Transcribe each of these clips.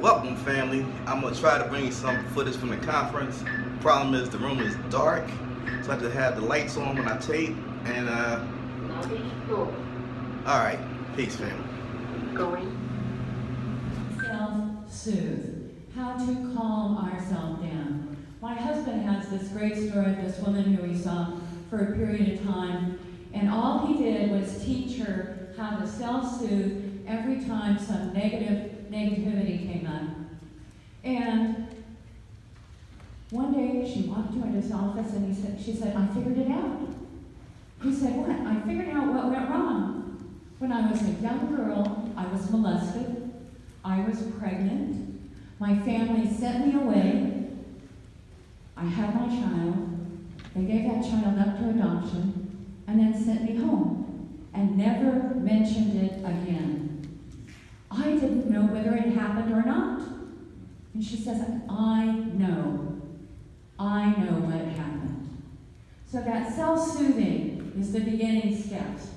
Welcome, family. I'm gonna try to bring you some footage from the conference. Problem is the room is dark, so I have to have the lights on when I tape. And all right, peace, family. Self-soothe. How to calm ourselves down. My husband has this great story of this woman who he saw for a period of time, and all he did was teach her how to self-soothe every time some negativity came up. And one day she walked into his office and she said, I figured it out. He said, what? I figured out what went wrong. When I was a young girl, I was molested. I was pregnant. My family sent me away. I had my child. They gave that child up to adoption and then sent me home and never mentioned it again. I didn't know whether it happened or not. And she says, I know what happened. So that self-soothing is the beginning steps.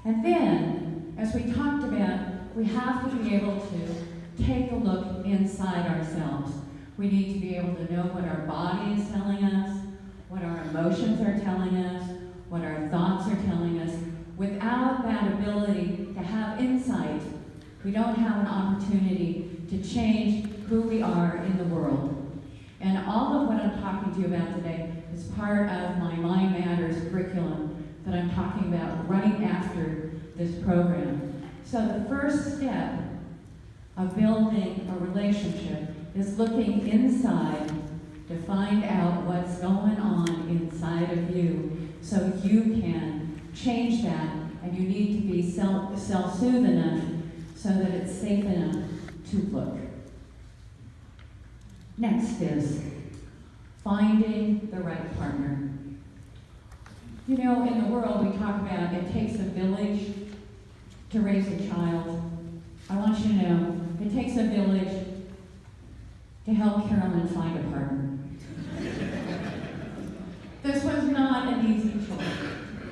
And then, as we talked about, we have to be able to take a look inside ourselves. We need to be able to know what our body is telling us, what our emotions are telling us, what our thoughts are telling us. Without that ability to have insight, we don't have an opportunity to change who we are in the world. And all of what I'm talking to you about today is part of my Mind Matters curriculum that I'm talking about running after this program. So the first step of building a relationship is looking inside to find out what's going on inside of you so you can change that, and you need to be self-soothe enough so that it's safe enough to look. Next is finding the right partner. You know, in the world we talk about it takes a village to raise a child. I want you to know, it takes a village to help Carolyn find a partner. This was not an easy choice.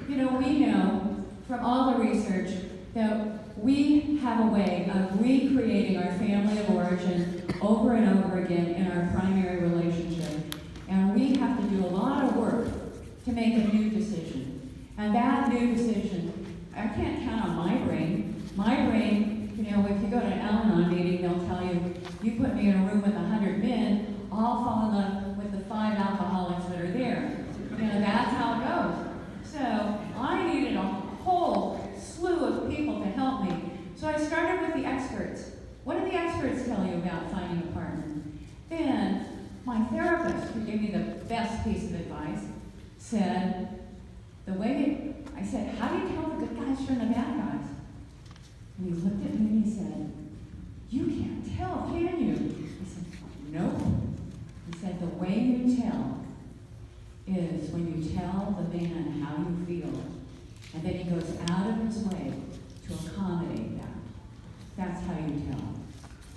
You know, we know from all the research that we have a way of recreating our family of origin over and over again in our primary relationship. And we have to do a lot of work to make a new decision. And that new decision, I can't count on my brain. My brain, you know, if you go to an Al-Anon meeting, they'll tell you, you put me in a room with 100 men, I'll fall in love with the 5 alcoholics that are there. You know, that's how it goes. So I needed a whole slew of people to help me. So I started with the experts. What do the experts tell you about finding a partner? Then my therapist, who gave me the best piece of advice, said, I said, how do you tell the good guys from the bad guys? And he looked at me and he said, you can't tell, can you? I said, nope. He said, the way you tell is when you tell the man how you feel, and then he goes out of his way to accommodate that. That's how you tell.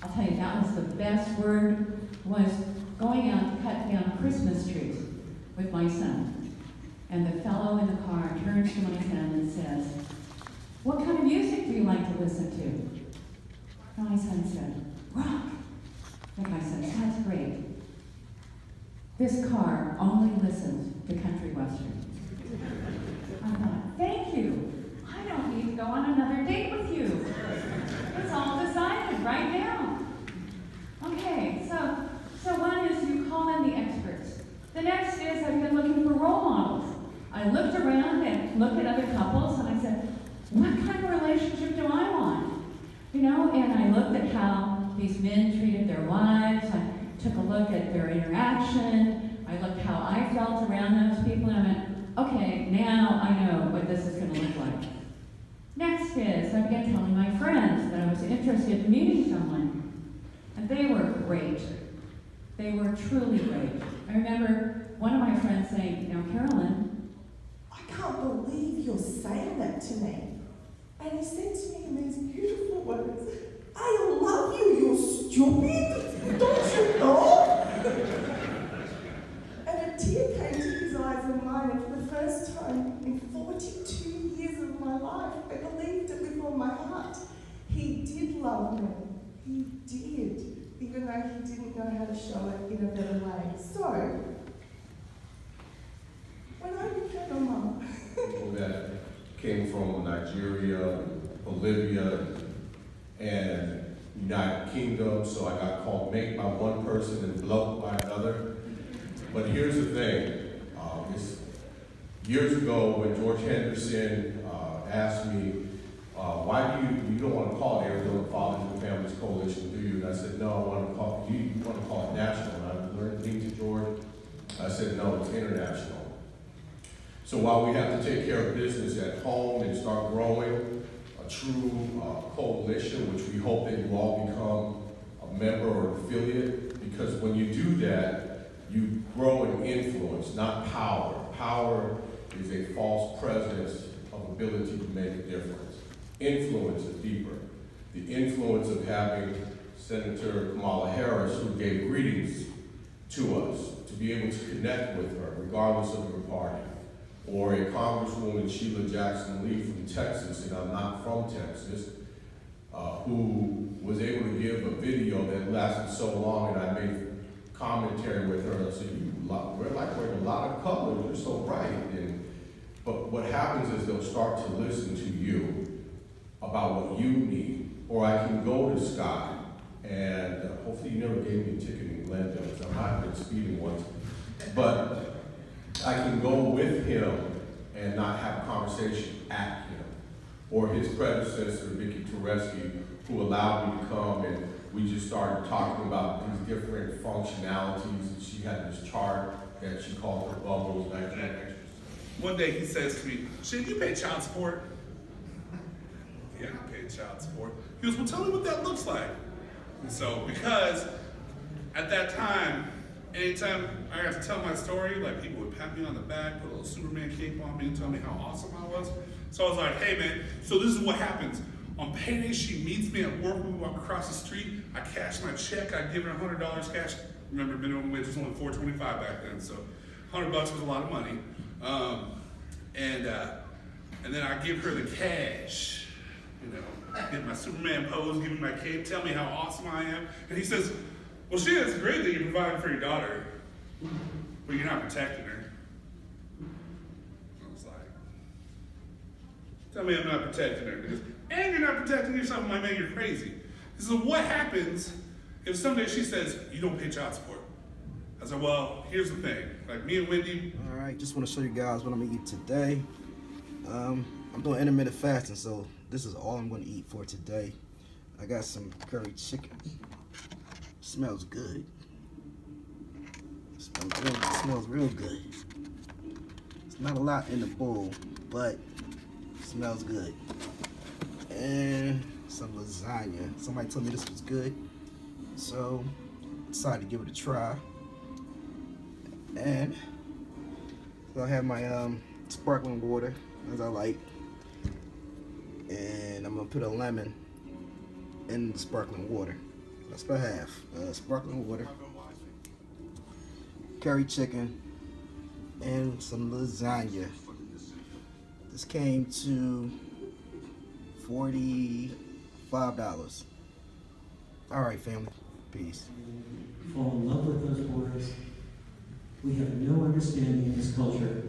I'll tell you, that was the best word, was going out to cut down Christmas trees with my son. And the fellow in the car turns to my son and says, what kind of music do you like to listen to? And my son said, rock. And I said, that's great. This car only listens to country western. I thought, thank you. I don't need to go on another date with you. It's all decided right now. Okay, so one is you call in the experts. The next is I've been looking for role models. I looked around and looked at other couples and I said, what kind of relationship do I want? You know, and I looked at how these men treated their wives. I took a look at their interaction. I looked how I felt around those people, and I went, okay, now I know what this is going to look like. Next is I began telling my friends that I was interested in meeting someone, and they were great. They were truly great. I remember one of my friends saying, now Carolyn, I can't believe you're saying that to me. And he said to me in these beautiful words, I love you, you're stupid. Don't you know? And a tear came to his eyes and mine, and for the first time in 42 years of my life, I believed it with all my heart. He did love me. He did. even though he didn't know how to show it in a better way. So, when I became a mum, People that came from Nigeria, Bolivia, and United Kingdom, so I got called mate by one person and beloved by another. But here's the thing, it's years ago when George Henderson asked me, why do you don't want to call it Arizona Fathers and Families Coalition, do you? And I said, no, I want to call it national. And I learned things to George. I said, no, it's international. So while we have to take care of business at home and start growing a true coalition, which we hope that you all become a member or affiliate, because when you do that, you grow in influence, not power. Power is a false presence of ability to make a difference. Influence is deeper. The influence of having Senator Kamala Harris, who gave greetings to us, to be able to connect with her, regardless of your party, or a Congresswoman, Sheila Jackson-Lee from Texas, and I'm not from Texas, who was able to give a video that lasted so long, and I made commentary with her, and I said, we're like wearing a lot of colors, you're so bright. But what happens is they'll start to listen to you about what you need. Or I can go to Scott, and hopefully you never gave me a ticket in Glendale, because I might have been speeding once. But I can go with him and not have a conversation at him. Or his predecessor, Vicky Tereski, who allowed me to come, and we just started talking about these different functionalities. And she had this chart that she called her bubbles back then. One day he says to me, "Shane, you pay child support?" "Yeah, I pay child support." He goes, "Well, tell me what that looks like." And so, because at that time, anytime I got to tell my story, like people would pat me on the back, put a little Superman cape on me and tell me how awesome I was. So I was like, "Hey man, so this is what happens. On payday, she meets me at work, we walk across the street, I cash my check, I give her $100 cash." Remember, minimum wage was only $4.25 back then, so $100 was a lot of money. And then I give her the cash, get my Superman pose, give me my cape, tell me how awesome I am. And he says, "Well, shit, it's great that you're providing for your daughter, but you're not protecting her." I was like, "Tell me I'm not protecting her." Because, "And you're not protecting yourself, my man, you're crazy." He says, "What happens if someday she says, you don't pay child support?" I said, "Well, here's the thing. Like me and Wendy." All right, just want to show you guys what I'm gonna eat today. I'm doing intermittent fasting, so this is all I'm gonna eat for today. I got some curry chicken. Smells good. Smells real good. It's not a lot in the bowl, but it smells good. And some lasagna. Somebody told me this was good, so decided to give it a try. And so I have my sparkling water, as I like, and I'm gonna put a lemon in the sparkling water. That's about half. Sparkling water, curry chicken, and some lasagna. This came to $45. All right, family. Peace. Fall in love with those boys. We have no understanding in this culture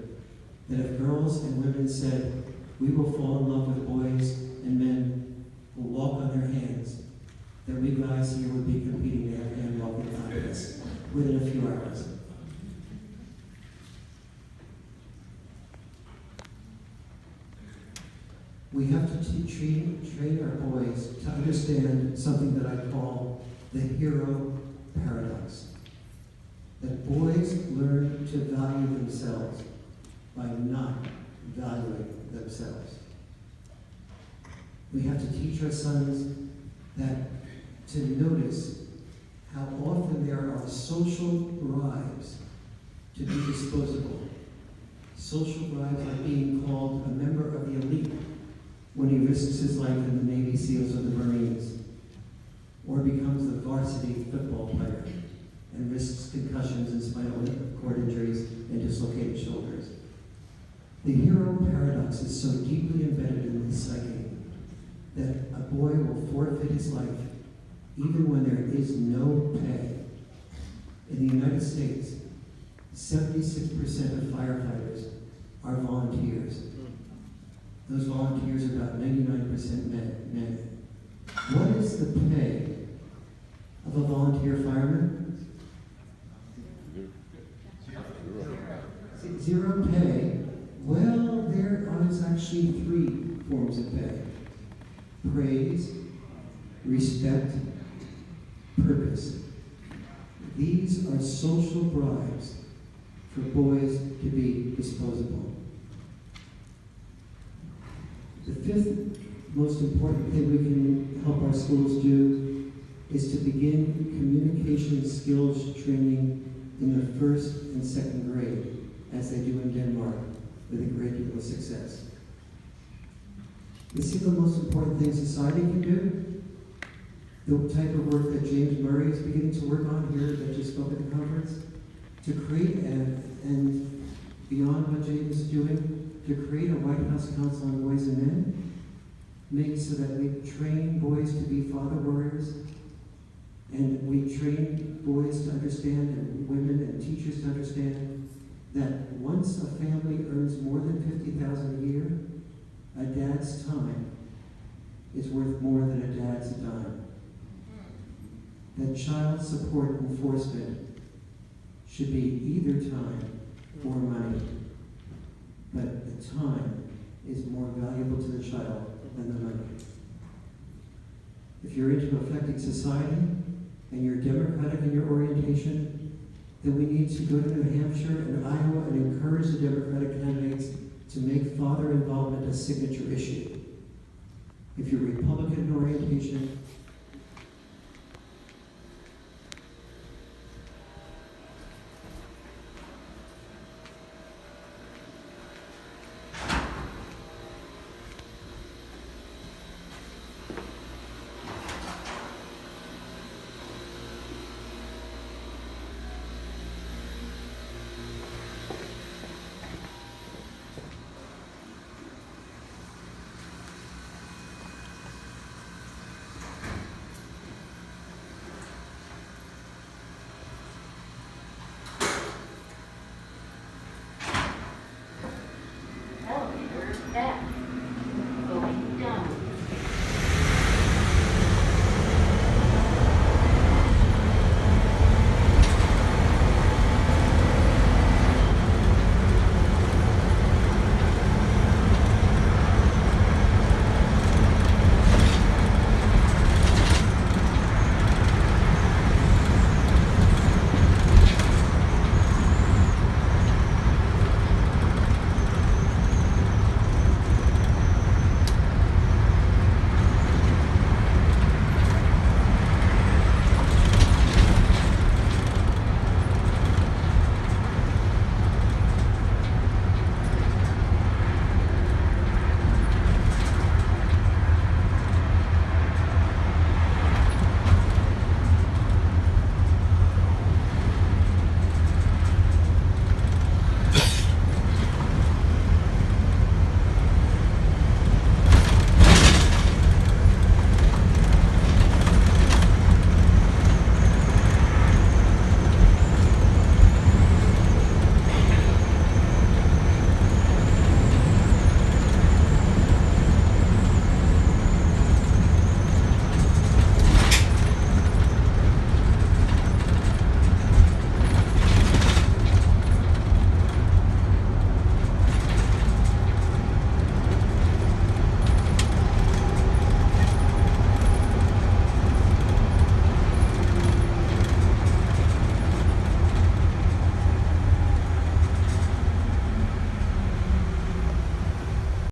that if girls and women said, we will fall in love with boys and men will walk on their hands, that we guys here would be competing to have hand walking contests within a few hours. We have to train our boys to understand something that I call the hero paradox. That boys learn to value themselves by not valuing themselves. We have to teach our sons that to notice how often there are social bribes to be disposable. Social bribes like being called a member of the elite when he risks his life in the Navy SEALs or the Marines, or becomes the varsity football player and risks concussions and spinal cord injuries and dislocated shoulders. The hero paradox is so deeply embedded in the psyche that a boy will forfeit his life even when there is no pay. In the United States, 76% of firefighters are volunteers. Those volunteers are about 99% men. What is the pay of a volunteer fireman? Zero pay. Well, there is actually 3 forms of pay: praise, respect, purpose. These are social bribes for boys to be disposable. The 5th most important thing we can help our schools do is to begin communication skills training in the 1st and 2nd grade, as they do in Denmark, with a great deal of success. The single most important thing society can do, the type of work that James Murray is beginning to work on here, that just spoke at the conference, to create, and beyond what James is doing, to create a White House Council on Boys and Men, make so that we train boys to be father warriors, and we train boys to understand, and women and teachers to understand, that once a family earns more than $50,000 a year, a dad's time is worth more than a dad's dime. That child support enforcement should be either time or money, but the time is more valuable to the child than the money. If you're into affecting society and you're democratic in your orientation, then we need to go to New Hampshire and Iowa and encourage the Democratic candidates to make father involvement a signature issue. If you're Republican in orientation,